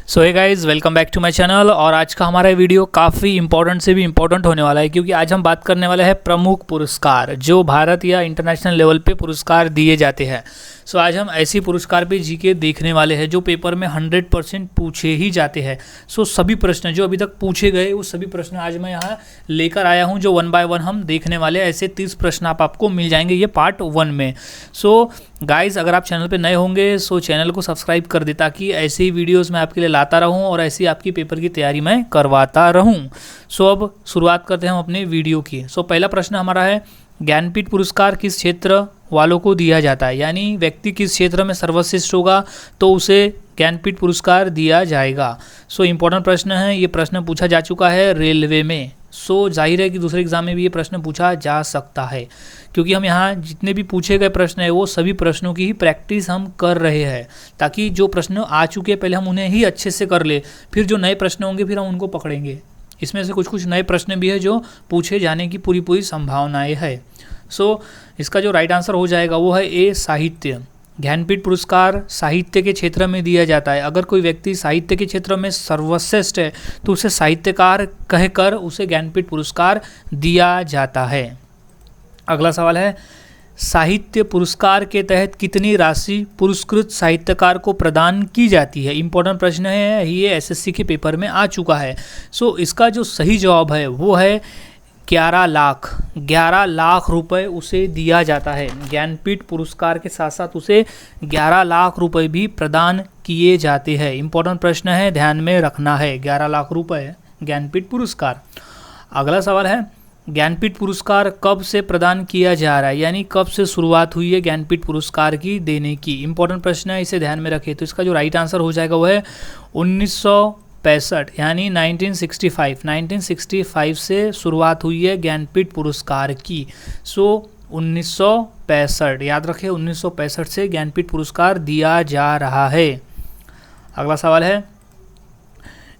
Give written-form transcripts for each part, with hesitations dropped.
So hey guys, welcome back to my channel. और आज का हमारा वीडियो काफ़ी इंपॉर्टेंट से भी इम्पोर्टेंट होने वाला है, क्योंकि आज हम बात करने वाले हैं प्रमुख पुरस्कार जो भारत या इंटरनेशनल लेवल पे पुरस्कार दिए जाते हैं। सो आज हम ऐसी पुरस्कार पे जीके देखने वाले हैं जो पेपर में 100% पूछे ही जाते हैं। सो सभी प्रश्न जो अभी तक पूछे गए वो सभी प्रश्न आज मैं यहाँ लेकर आया हूँ, जो 1 बाय 1 हम देखने वाले हैं। ऐसे 30 प्रश्न आपको मिल जाएंगे ये पार्ट 1 में। सो गाइज़, अगर आप चैनल पे नए होंगे सो चैनल को सब्सक्राइब कर दे, ताकि ऐसी वीडियोस मैं आपके लिए लाता रहूं और ऐसी आपकी पेपर की तैयारी मैं करवाता रहूं। सो अब शुरुआत करते हैं हम अपने वीडियो की। सो पहला प्रश्न हमारा है, ज्ञानपीठ पुरस्कार किस क्षेत्र वालों को दिया जाता है? यानी व्यक्ति किस क्षेत्र में सर्वश्रेष्ठ होगा तो उसे ज्ञानपीठ पुरस्कार दिया जाएगा। सो इम्पोर्टेंट प्रश्न है, ये प्रश्न पूछा जा चुका है रेलवे में। सो जाहिर है कि दूसरे एग्जाम में भी ये प्रश्न पूछा जा सकता है, क्योंकि हम यहाँ जितने भी पूछे गए प्रश्न है वो सभी प्रश्नों की ही प्रैक्टिस हम कर रहे हैं, ताकि जो प्रश्न आ चुके हैं पहले हम उन्हें ही अच्छे से कर ले, फिर जो नए प्रश्न होंगे फिर हम उनको पकड़ेंगे। इसमें से कुछ नए प्रश्न भी है जो पूछे जाने की पूरी संभावनाएं है। सो इसका जो राइट आंसर हो जाएगा वो है ए, साहित्य। ज्ञानपीठ पुरस्कार साहित्य के क्षेत्र में दिया जाता है। अगर कोई व्यक्ति साहित्य के क्षेत्र में सर्वश्रेष्ठ है तो उसे साहित्यकार कहकर उसे ज्ञानपीठ पुरस्कार दिया जाता है। अगला सवाल है, साहित्य पुरस्कार के तहत कितनी राशि पुरस्कृत साहित्यकार को प्रदान की जाती है? इंपॉर्टेंट प्रश्न है, ये एसएससी के पेपर में आ चुका है। सो इसका जो सही जवाब है वो है 11 लाख रुपए उसे दिया जाता है। ज्ञानपीठ पुरस्कार के साथ साथ उसे 11 लाख रुपए भी प्रदान किए जाते हैं। इंपॉर्टेंट प्रश्न है, ध्यान में रखना है, 11 लाख रुपए ज्ञानपीठ पुरस्कार। अगला सवाल है, ज्ञानपीठ पुरस्कार कब से प्रदान किया जा रहा है? यानी कब से शुरुआत हुई है ज्ञानपीठ पुरस्कार की देने की? इंपॉर्टेंट प्रश्न है, इसे ध्यान में रखें। तो इसका जो राइट आंसर हो जाएगा वो है 1965, यानी 1965 से शुरुआत हुई है ज्ञानपीठ पुरस्कार की। सो 1965 याद रखें, 1965 से ज्ञानपीठ पुरस्कार दिया जा रहा है। अगला सवाल है,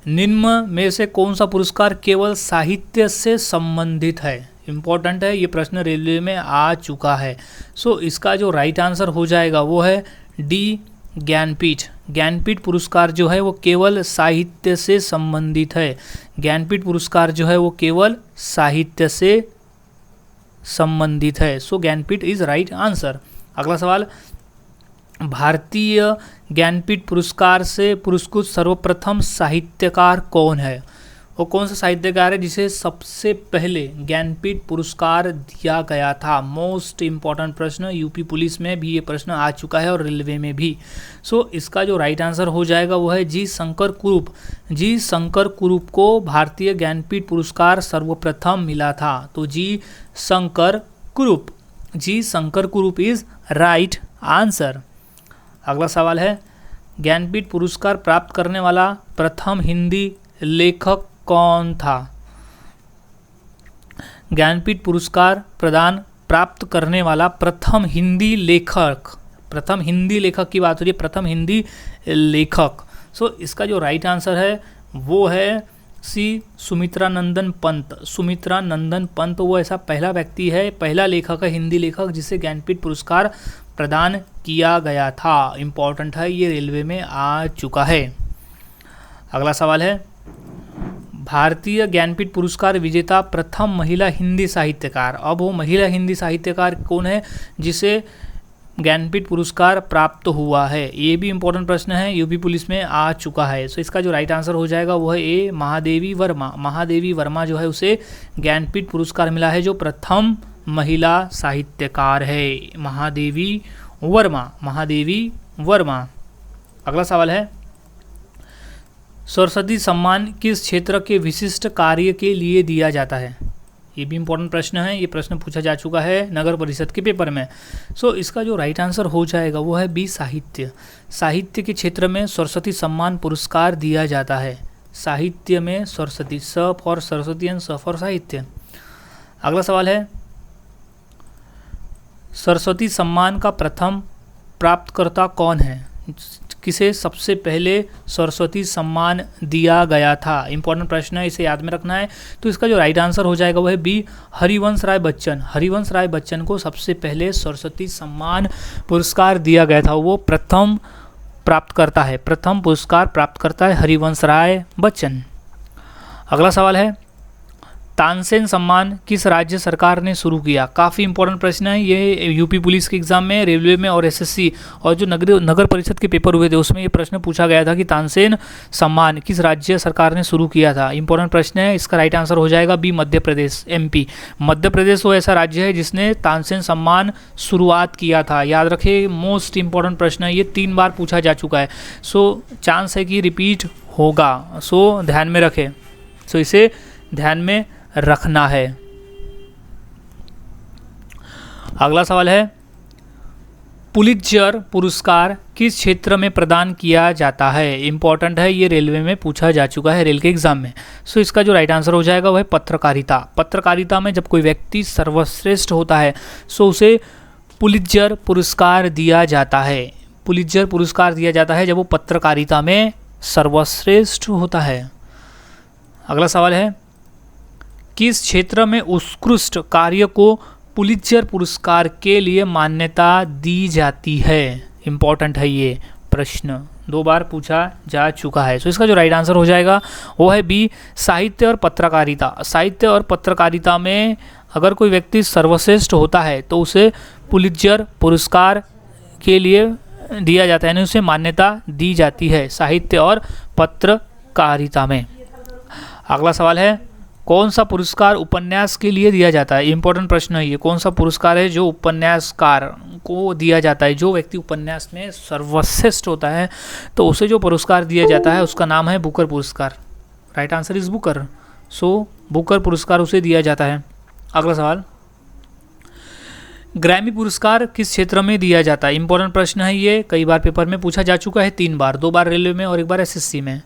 निम्न में से कौन सा पुरस्कार केवल साहित्य से संबंधित है? इम्पोर्टेंट है, ये प्रश्न रेलवे में आ चुका है। सो इसका जो राइट आंसर हो जाएगा वो है डी, ज्ञानपीठ पुरस्कार जो है वो केवल साहित्य से संबंधित है। ज्ञानपीठ पुरस्कार जो है वो केवल साहित्य से संबंधित है। सो ज्ञानपीठ इज राइट आंसर। अगला सवाल, भारतीय ज्ञानपीठ पुरस्कार से पुरस्कृत सर्वप्रथम साहित्यकार कौन है? वो कौन सा साहित्यकार है जिसे सबसे पहले ज्ञानपीठ पुरस्कार दिया गया था? मोस्ट इम्पॉर्टेंट प्रश्न, यूपी पुलिस में भी ये प्रश्न आ चुका है और रेलवे में भी। सो इसका जो राइट आंसर हो जाएगा वो है जी, शंकर कुरूप को भारतीय ज्ञानपीठ पुरस्कार सर्वप्रथम मिला था। तो जी शंकर कुरूप इज राइट आंसर। अगला सवाल है, ज्ञानपीठ पुरस्कार प्राप्त करने वाला प्रथम हिंदी लेखक कौन था? ज्ञानपीठ पुरस्कार प्राप्त करने वाला प्रथम हिंदी लेखक की बात हो रही है, प्रथम हिंदी लेखक। सो इसका जो राइट आंसर है वो है सी, सुमित्रा नंदन पंत। वो ऐसा पहला व्यक्ति है, पहला लेखक है, हिंदी लेखक जिसे ज्ञानपीठ पुरस्कार प्रदान किया गया था। इम्पॉर्टेंट है, ये रेलवे में आ चुका है। अगला सवाल है, भारतीय ज्ञानपीठ पुरस्कार विजेता प्रथम महिला हिंदी साहित्यकार। अब वो महिला हिंदी साहित्यकार कौन है जिसे ज्ञानपीठ पुरस्कार प्राप्त हुआ है? ये भी इम्पोर्टेंट प्रश्न है, यूपी पुलिस में आ चुका है। सो इसका जो राइट आंसर हो जाएगा वो है ए, महादेवी वर्मा जो है उसे ज्ञानपीठ पुरस्कार मिला है, जो प्रथम महिला साहित्यकार है, महादेवी वर्मा। अगला सवाल है, सरस्वती सम्मान किस क्षेत्र के विशिष्ट कार्य के लिए दिया जाता है? ये भी इम्पोर्टेंट प्रश्न है, ये प्रश्न पूछा जा चुका है नगर परिषद के पेपर में। सो इसका जो राइट आंसर हो जाएगा वो है बी, साहित्य के क्षेत्र में सरस्वती सम्मान पुरस्कार दिया जाता है। साहित्य में सरस्वती, स फॉर सरस्वती एंड स फॉर साहित्य। अगला सवाल है, सरस्वती सम्मान का प्रथम प्राप्तकर्ता कौन है? किसे सबसे पहले सरस्वती सम्मान दिया गया था? इंपॉर्टेंट प्रश्न है, इसे याद में रखना है। तो इसका जो राइट आंसर हो जाएगा वो है बी, हरिवंश राय बच्चन को सबसे पहले सरस्वती सम्मान पुरस्कार दिया गया था। वो प्रथम प्राप्त करता है? प्रथम पुरस्कार प्राप्त करता है हरिवंश राय बच्चन। अगला सवाल है, तानसेन सम्मान किस राज्य सरकार ने शुरू किया? काफ़ी इंपॉर्टेंट प्रश्न है ये, यूपी पुलिस के एग्जाम में, रेलवे में और एसएससी और जो नगर परिषद के पेपर हुए थे उसमें ये प्रश्न पूछा गया था कि तानसेन सम्मान किस राज्य सरकार ने शुरू किया था। इंपॉर्टेंट प्रश्न है, इसका राइट आंसर हो जाएगा बी, मध्य प्रदेश, एमपी। मध्य प्रदेश वो ऐसा राज्य है जिसने तानसेन सम्मान शुरुआत किया था। याद रखें, मोस्ट इंपॉर्टेंट प्रश्न है ये, 3 बार पूछा जा चुका है, सो चांस है कि रिपीट होगा, सो ध्यान में रखें, सो इसे ध्यान में रखना है। अगला सवाल है, पुलित्जर पुरस्कार किस क्षेत्र में प्रदान किया जाता है? इंपॉर्टेंट है ये, रेलवे में पूछा जा चुका है, रेल के एग्जाम में। सो इसका जो राइट आंसर हो जाएगा वह है पत्रकारिता। पत्रकारिता में जब कोई व्यक्ति सर्वश्रेष्ठ होता है सो उसे पुलित्जर पुरस्कार दिया जाता है। पुलित्जर पुरस्कार दिया जाता है जब वो पत्रकारिता में सर्वश्रेष्ठ होता है। अगला सवाल है, किस क्षेत्र में उत्कृष्ट कार्य को पुलित्जर पुरस्कार के लिए मान्यता दी जाती है? इंपॉर्टेंट है ये प्रश्न, 2 बार पूछा जा चुका है। सो इसका जो राइट आंसर हो जाएगा वो है बी, साहित्य और पत्रकारिता। साहित्य और पत्रकारिता में अगर कोई व्यक्ति सर्वश्रेष्ठ होता है तो उसे पुलित्जर पुरस्कार के लिए दिया जाता है, यानी उसे मान्यता दी जाती है साहित्य और पत्रकारिता में। अगला सवाल है, कौन सा पुरस्कार उपन्यास के लिए दिया जाता है? इंपॉर्टेंट प्रश्न है ये, कौन सा पुरस्कार है जो उपन्यासकार को दिया जाता है? जो व्यक्ति उपन्यास में सर्वश्रेष्ठ होता है तो उसे जो पुरस्कार दिया जाता है उसका नाम है बुकर पुरस्कार। Right answer is Booker, so Booker पुरस्कार उसे दिया जाता है। अगला सवाल, ग्रैमी पुरस्कार किस क्षेत्र में दिया जाता है? इंपॉर्टेंट प्रश्न है ये, कई बार पेपर में पूछा जा चुका है, 3 बार, 2 बार रेलवे में और 1 बार एसएससी में।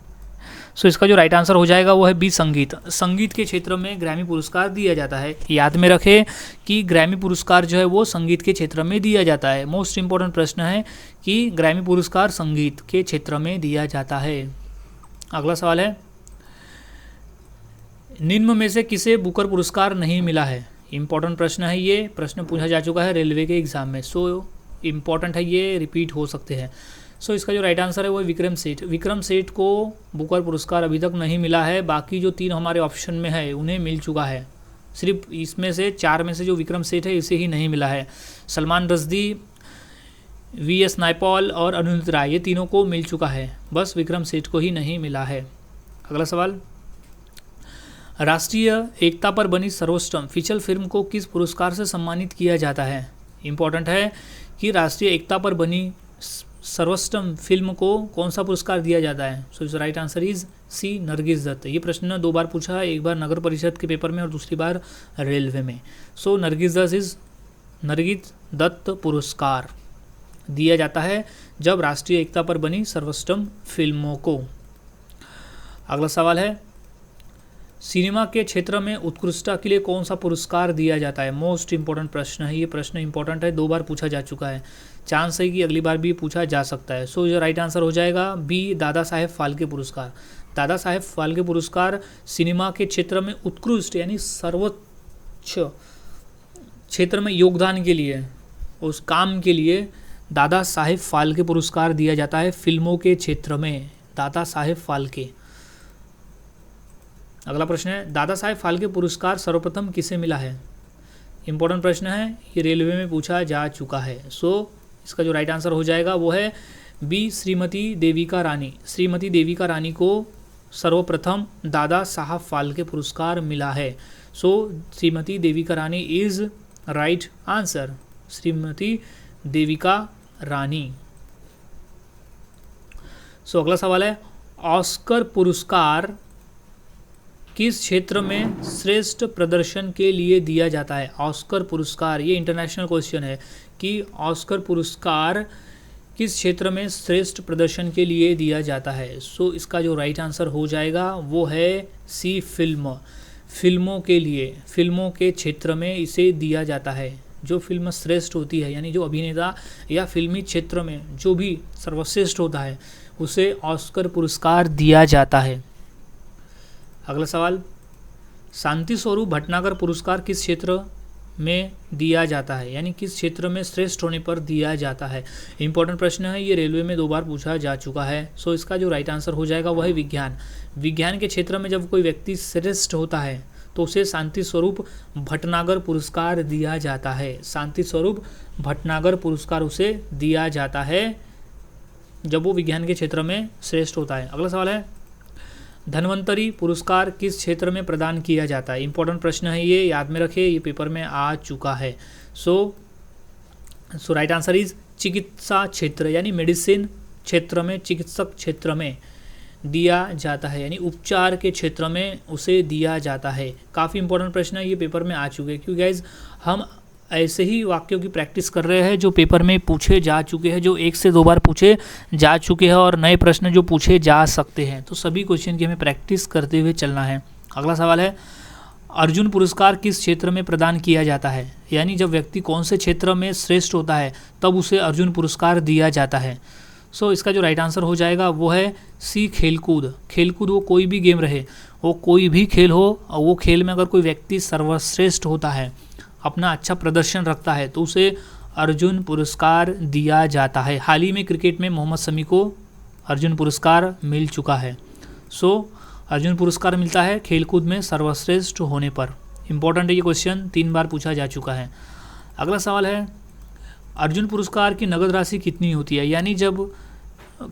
सो इसका जो राइट आंसर हो जाएगा वो है बी, संगीत। संगीत के क्षेत्र में ग्रैमी पुरस्कार दिया जाता है। याद में रखें कि ग्रैमी पुरस्कार जो है वो संगीत के क्षेत्र में दिया जाता है। मोस्ट इंपॉर्टेंट प्रश्न है कि ग्रैमी पुरस्कार संगीत के क्षेत्र में दिया जाता है। अगला सवाल है, निम्न में से किसे बुकर पुरस्कार नहीं मिला है? इंपॉर्टेंट प्रश्न है ये, प्रश्न पूछा जा चुका है रेलवे के एग्जाम में, सो इम्पॉर्टेंट है ये, रिपीट हो सकते हैं। सो इसका जो राइट आंसर है वो है विक्रम सेठ। विक्रम सेठ को बुकर पुरस्कार अभी तक नहीं मिला है, बाकी जो 3 हमारे ऑप्शन में है उन्हें मिल चुका है। सिर्फ इसमें से 4 में से जो विक्रम सेठ है इसे ही नहीं मिला है। सलमान रश्दी, वीएस नायपॉल और अनुदित राय, ये तीनों को मिल चुका है, बस विक्रम सेठ को ही नहीं मिला है। अगला सवाल, राष्ट्रीय एकता पर बनी सर्वोत्तम फीचर फिल्म को किस पुरस्कार से सम्मानित किया जाता है? इंपॉर्टेंट है कि राष्ट्रीय एकता पर बनी सर्वोत्तम फिल्म को कौन सा पुरस्कार दिया जाता है? सो इस right answer is C, Nargis Dutt. ये प्रश्न 2 बार पूछा है, 1 बार नगर परिषद के पेपर में और दूसरी बार रेलवे में। सो नरगिस दत्त पुरस्कार दिया जाता है जब राष्ट्रीय एकता पर बनी सर्वोत्तम फिल्मों को। अगला सवाल है, सिनेमा के क्षेत्र में उत्कृष्टता के लिए कौन सा पुरस्कार दिया जाता है? मोस्ट इंपॉर्टेंट प्रश्न है ये, प्रश्न इंपॉर्टेंट है, 2 बार पूछा जा चुका है, चांस है कि अगली बार भी पूछा जा सकता है। सो जो राइट आंसर हो जाएगा बी, दादा साहेब फाल्के पुरस्कार। दादा साहेब फाल्के पुरस्कार सिनेमा के क्षेत्र में उत्कृष्ट यानी सर्वोच्च क्षेत्र में योगदान के लिए, उस काम के लिए दादा साहेब फाल्के पुरस्कार दिया जाता है फिल्मों के क्षेत्र में। दादा साहेब फाल्के। अगला प्रश्न है, दादा साहेब फाल्के पुरस्कार सर्वप्रथम किसे मिला है? इंपॉर्टेंट प्रश्न है ये, रेलवे में पूछा जा चुका है। सो इसका जो राइट आंसर हो जाएगा वो है बी, श्रीमती देविका रानी। श्रीमती देविका रानी को सर्वप्रथम दादा साहब फाल्के पुरस्कार मिला है। So Shrimati Devika Rani is right answer, Shrimati Devika Rani. So अगला सवाल है, ऑस्कर पुरस्कार किस क्षेत्र में श्रेष्ठ प्रदर्शन के लिए दिया जाता है? ऑस्कर पुरस्कार, ये इंटरनेशनल क्वेश्चन है कि ऑस्कर पुरस्कार किस क्षेत्र में श्रेष्ठ प्रदर्शन के लिए दिया जाता है? सो इसका जो राइट आंसर हो जाएगा वो है सी, फिल्मों के लिए, फिल्मों के क्षेत्र में इसे दिया जाता है। जो फिल्म श्रेष्ठ होती है यानी जो अभिनेता या फिल्मी क्षेत्र में जो भी सर्वश्रेष्ठ होता है उसे ऑस्कर पुरस्कार दिया जाता है। अगला सवाल, शांति स्वरूप भटनागर पुरस्कार किस क्षेत्र में दिया जाता है, यानी किस क्षेत्र में श्रेष्ठ होने पर दिया जाता है। इंपॉर्टेंट प्रश्न है, ये रेलवे में 2 बार पूछा जा चुका है। सो इसका जो राइट आंसर हो जाएगा वह है विज्ञान। विज्ञान के क्षेत्र में जब कोई व्यक्ति श्रेष्ठ होता है तो उसे शांति स्वरूप भटनागर पुरस्कार दिया जाता है। शांति स्वरूप भटनागर पुरस्कार उसे दिया जाता है जब वो विज्ञान के क्षेत्र में श्रेष्ठ होता है। अगला सवाल है, धन्वंतरी पुरस्कार किस क्षेत्र में प्रदान किया जाता है। इंपॉर्टेंट प्रश्न है, ये याद में रखें, ये पेपर में आ चुका है। सो राइट आंसर इज चिकित्सा क्षेत्र, यानी मेडिसिन क्षेत्र में, चिकित्सक क्षेत्र में दिया जाता है, यानी उपचार के क्षेत्र में उसे दिया जाता है। काफ़ी इंपॉर्टेंट प्रश्न है, ये पेपर में आ चुके हैं, क्योंकि गाइज हम ऐसे ही वाक्यों की प्रैक्टिस कर रहे हैं जो पेपर में पूछे जा चुके हैं, जो 1 से 2 बार पूछे जा चुके हैं, और नए प्रश्न जो पूछे जा सकते हैं। तो सभी क्वेश्चन की हमें प्रैक्टिस करते हुए चलना है। अगला सवाल है, अर्जुन पुरस्कार किस क्षेत्र में प्रदान किया जाता है, यानी जब व्यक्ति कौन से क्षेत्र में श्रेष्ठ होता है तब उसे अर्जुन पुरस्कार दिया जाता है। सो इसका जो राइट आंसर हो जाएगा वो है सी, खेलकूद। खेलकूद वो कोई भी गेम रहे, वो कोई भी खेल हो, और वो खेल में अगर कोई व्यक्ति सर्वश्रेष्ठ होता है, अपना अच्छा प्रदर्शन रखता है, तो उसे अर्जुन पुरस्कार दिया जाता है। हाल ही में क्रिकेट में मोहम्मद शमी को अर्जुन पुरस्कार मिल चुका है। सो अर्जुन पुरस्कार मिलता है खेलकूद में सर्वश्रेष्ठ होने पर। इंपॉर्टेंट है ये क्वेश्चन, 3 बार पूछा जा चुका है। अगला सवाल है, अर्जुन पुरस्कार की नगद राशि कितनी होती है, यानी जब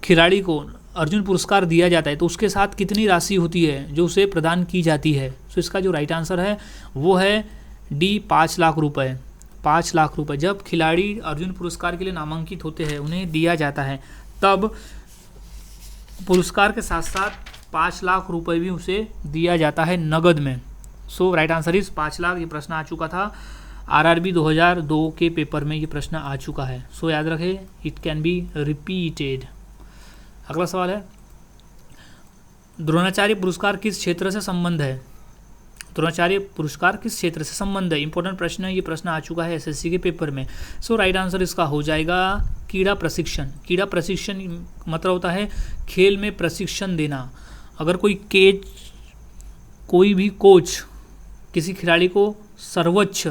खिलाड़ी को अर्जुन पुरस्कार दिया जाता है तो उसके साथ कितनी राशि होती है जो उसे प्रदान की जाती है। सो इसका जो राइट आंसर है वो है डी, 5 लाख रुपए। 5 लाख रुपए जब खिलाड़ी अर्जुन पुरस्कार के लिए नामांकित होते हैं, उन्हें दिया जाता है, तब पुरस्कार के साथ साथ 5 लाख रुपए भी उसे दिया जाता है नगद में। सो राइट आंसर इज 5 लाख। ये प्रश्न आ चुका था आरआरबी 2002 के पेपर में, ये प्रश्न आ चुका है। सो याद रखें, इट कैन बी रिपीटेड। अगला सवाल है, द्रोणाचार्य पुरस्कार किस क्षेत्र से संबंध है। द्रोणाचार्य पुरस्कार किस क्षेत्र से संबंध है। इंपॉर्टेंट प्रश्न है, ये प्रश्न आ चुका है एसएससी के पेपर में। सो राइट आंसर इसका हो जाएगा कीड़ा प्रशिक्षण। कीड़ा प्रशिक्षण मतलब होता है खेल में प्रशिक्षण देना। अगर कोई भी कोच किसी खिलाड़ी को सर्वोच्च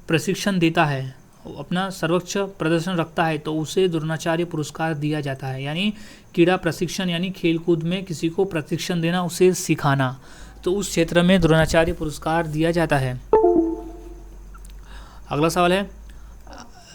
प्रशिक्षण देता है, अपना सर्वोच्च प्रदर्शन रखता है, तो उसे द्रोणाचार्य पुरस्कार दिया जाता है। यानी कीड़ा प्रशिक्षण यानी खेलकूद में किसी को प्रशिक्षण देना, उसे सिखाना, तो उस क्षेत्र में द्रोणाचार्य पुरस्कार दिया जाता है। अगला सवाल है,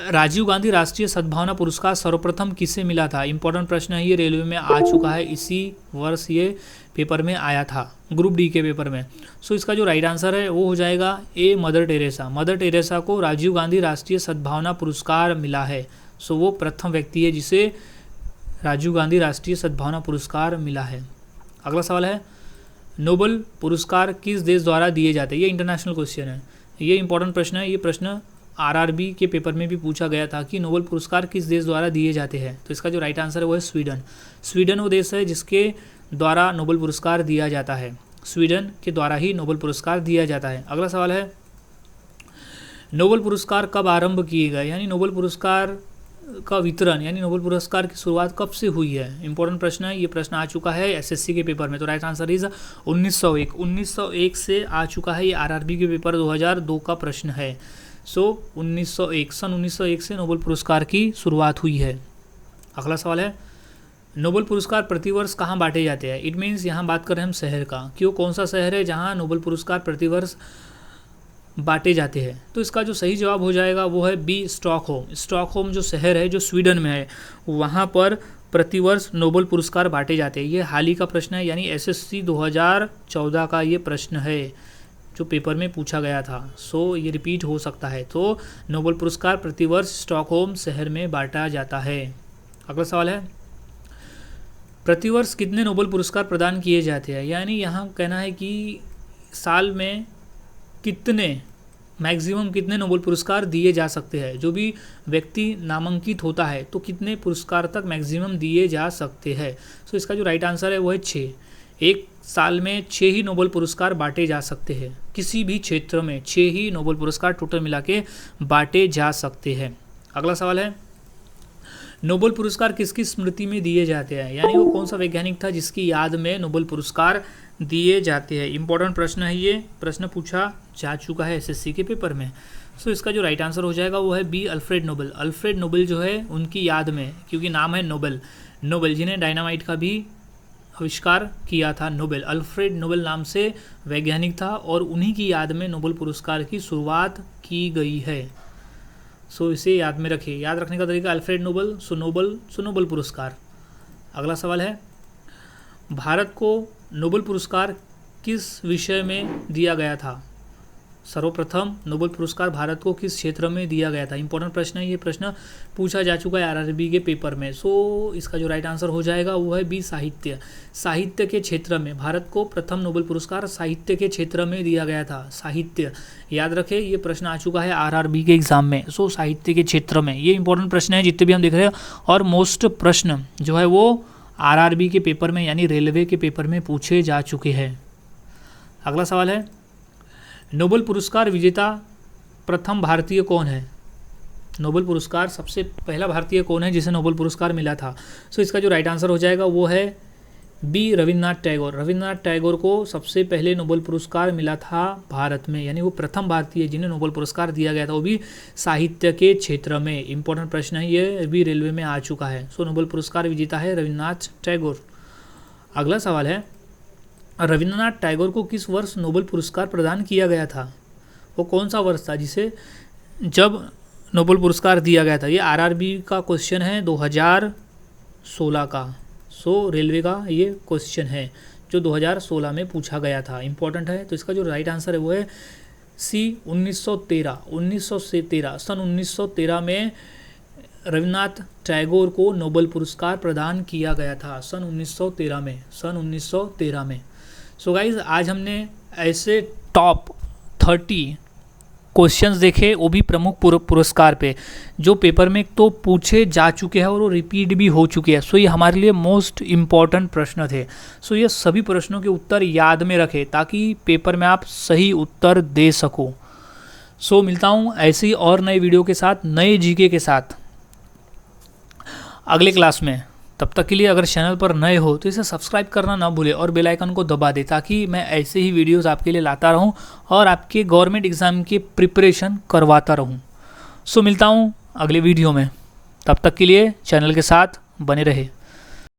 राजीव गांधी राष्ट्रीय सद्भावना पुरस्कार सर्वप्रथम किसे मिला था। इंपॉर्टेंट प्रश्न है, ये रेलवे में आ चुका है, इसी वर्ष ये पेपर में आया था, ग्रुप डी के पेपर में। सो इसका जो राइट आंसर है वो हो जाएगा ए, मदर टेरेसा। मदर टेरेसा को राजीव गांधी राष्ट्रीय सद्भावना पुरस्कार मिला है। सो वो प्रथम व्यक्ति है जिसे राजीव गांधी राष्ट्रीय सद्भावना पुरस्कार मिला है। अगला सवाल है, नोबेल पुरस्कार किस देश द्वारा दिए जाते हैं। ये इंटरनेशनल क्वेश्चन है, ये इंपॉर्टेंट प्रश्न है। ये प्रश्न आरआरबी के पेपर में भी पूछा गया था कि नोबेल पुरस्कार किस देश द्वारा दिए जाते हैं। तो इसका जो राइट आंसर है वो है स्वीडन। स्वीडन वो देश है जिसके द्वारा नोबेल पुरस्कार दिया जाता है। स्वीडन के द्वारा ही नोबेल पुरस्कार दिया जाता है। अगला सवाल है, नोबेल पुरस्कार कब आरंभ किए गए, यानी नोबेल पुरस्कार का वितरण यानी नोबेल पुरस्कार की शुरुआत कब से हुई है। इंपॉर्टेंट प्रश्न है, ये प्रश्न आ चुका है एसएससी के पेपर में। तो राइट आंसर इज 1901 से आ चुका है। ये आरआरबी के पेपर 2002 का प्रश्न है। सो 1901 सन 1901 से नोबेल पुरस्कार की शुरुआत हुई है। अगला सवाल है, नोबेल पुरस्कार प्रतिवर्ष कहाँ बांटे जाते हैं। इट मीन्स यहाँ बात कर रहे हैं हम शहर का, कि वो कौन सा शहर है जहाँ नोबेल पुरस्कार प्रतिवर्ष बांटे जाते हैं। तो इसका जो सही जवाब हो जाएगा वो है बी, स्टॉकहोम। स्टॉकहोम जो शहर है जो स्वीडन में है, वहाँ पर प्रतिवर्ष नोबेल पुरस्कार बांटे जाते हैं। ये हाल ही का प्रश्न है, यानी एसएससी 2014 का ये प्रश्न है जो पेपर में पूछा गया था। सो ये रिपीट हो सकता है। तो नोबेल पुरस्कार प्रतिवर्ष स्टॉकहोम शहर में बांटा जाता है। अगला सवाल है, प्रतिवर्ष कितने नोबेल पुरस्कार प्रदान किए जाते हैं, यानी यहाँ कहना है कि साल में कितने मैक्सिमम कितने नोबेल पुरस्कार दिए जा सकते हैं। जो भी व्यक्ति नामांकित होता है तो कितने पुरस्कार तक मैक्सिमम दिए जा सकते हैं। सो इसका जो राइट आंसर है वो है 6। एक साल में 6 ही नोबेल पुरस्कार बांटे जा सकते हैं। किसी भी क्षेत्र में 6 ही नोबेल पुरस्कार टोटल मिला के बांटे जा सकते हैं। अगला सवाल है, नोबेल पुरस्कार किसकी स्मृति में दिए जाते हैं, यानी वो कौन सा वैज्ञानिक था जिसकी याद में नोबेल पुरस्कार दिए जाते हैं। इंपॉर्टेंट प्रश्न है, ये प्रश्न पूछा जा चुका है एसएससी के पेपर में। सो इसका जो राइट आंसर हो जाएगा वो है B, Alfred Nobel. Alfred Nobel जो है उनकी याद में, क्योंकि नाम है नोबेल, नोबेल जिन्हें डायनामाइट का भी आविष्कार किया था, नोबेल, अल्फ्रेड नोबेल नाम से वैज्ञानिक था और उन्हीं की याद में नोबेल पुरस्कार की शुरुआत की गई है। सो इसे याद में रखिए। याद रखने का तरीका अल्फ्रेड नोबेल, सो नोबेल पुरस्कार। अगला सवाल है, भारत को नोबेल पुरस्कार किस विषय में दिया गया था? सर्वप्रथम नोबेल पुरस्कार भारत को किस क्षेत्र में दिया गया था? इंपॉर्टेंट प्रश्न है, ये प्रश्न पूछा जा चुका है आरआरबी के पेपर में। सो इसका जो राइट आंसर हो जाएगा वो है बी, साहित्य। साहित्य के क्षेत्र में भारत को प्रथम नोबेल पुरस्कार साहित्य के क्षेत्र में दिया गया था, साहित्य। याद रखें, ये प्रश्न आ चुका है आरआरबी के एग्जाम में। सो साहित्य के क्षेत्र में, ये इंपॉर्टेंट प्रश्न है जितने भी हम देख रहे हैं, और मोस्ट प्रश्न जो है वो आरआरबी के पेपर में यानी रेलवे के पेपर में पूछे जा चुके हैं। अगला सवाल है, नोबेल पुरस्कार विजेता प्रथम भारतीय कौन है? नोबेल पुरस्कार सबसे पहला भारतीय कौन है जिसे नोबेल पुरस्कार मिला था? सो इसका जो राइट आंसर हो जाएगा वो है बी, रविन्द्रनाथ टैगोर। रविन्द्रनाथ टैगोर को सबसे पहले नोबेल पुरस्कार मिला था भारत में, यानी वो प्रथम भारतीय जिन्हें नोबेल पुरस्कार दिया गया था, वो भी साहित्य के क्षेत्र में। इंपॉर्टेंट प्रश्न है, ये भी रेलवे में आ चुका है। सो नोबेल पुरस्कार विजेता है रविन्द्रनाथ टैगोर। अगला सवाल है, रविन्द्रनाथ टैगोर को किस वर्ष नोबेल पुरस्कार प्रदान किया गया था? वो कौन सा वर्ष था जिसे जब नोबेल पुरस्कार दिया गया था? ये आरआरबी का क्वेश्चन है 2016 का। सो रेलवे का ये क्वेश्चन है जो 2016 में पूछा गया था, इंपॉर्टेंट है। तो इसका जो राइट आंसर है वो है सी, 1913। सन 1913 में रविन्द्रनाथ टैगोर को नोबेल पुरस्कार प्रदान किया गया था, सन 1913 में। सो गाइज, आज हमने ऐसे टॉप 30 क्वेश्चंस देखे, वो भी प्रमुख पुरस्कार पे, जो पेपर में तो पूछे जा चुके हैं और वो रिपीट भी हो चुके हैं। सो ये हमारे लिए मोस्ट इम्पॉर्टेंट प्रश्न थे। सो ये सभी प्रश्नों के उत्तर याद में रखें ताकि पेपर में आप सही उत्तर दे सको। सो मिलता हूँ ऐसी और नए वीडियो के साथ, नए जीके के साथ अगले क्लास में। तब तक के लिए अगर चैनल पर नए हो तो इसे सब्सक्राइब करना ना भूले और बेल आइकन को दबा दे ताकि मैं ऐसे ही वीडियोस आपके लिए लाता रहूं और आपके गवर्नमेंट एग्ज़ाम की प्रिपरेशन करवाता रहूं। सो मिलता हूं अगले वीडियो में, तब तक के लिए चैनल के साथ बने रहे।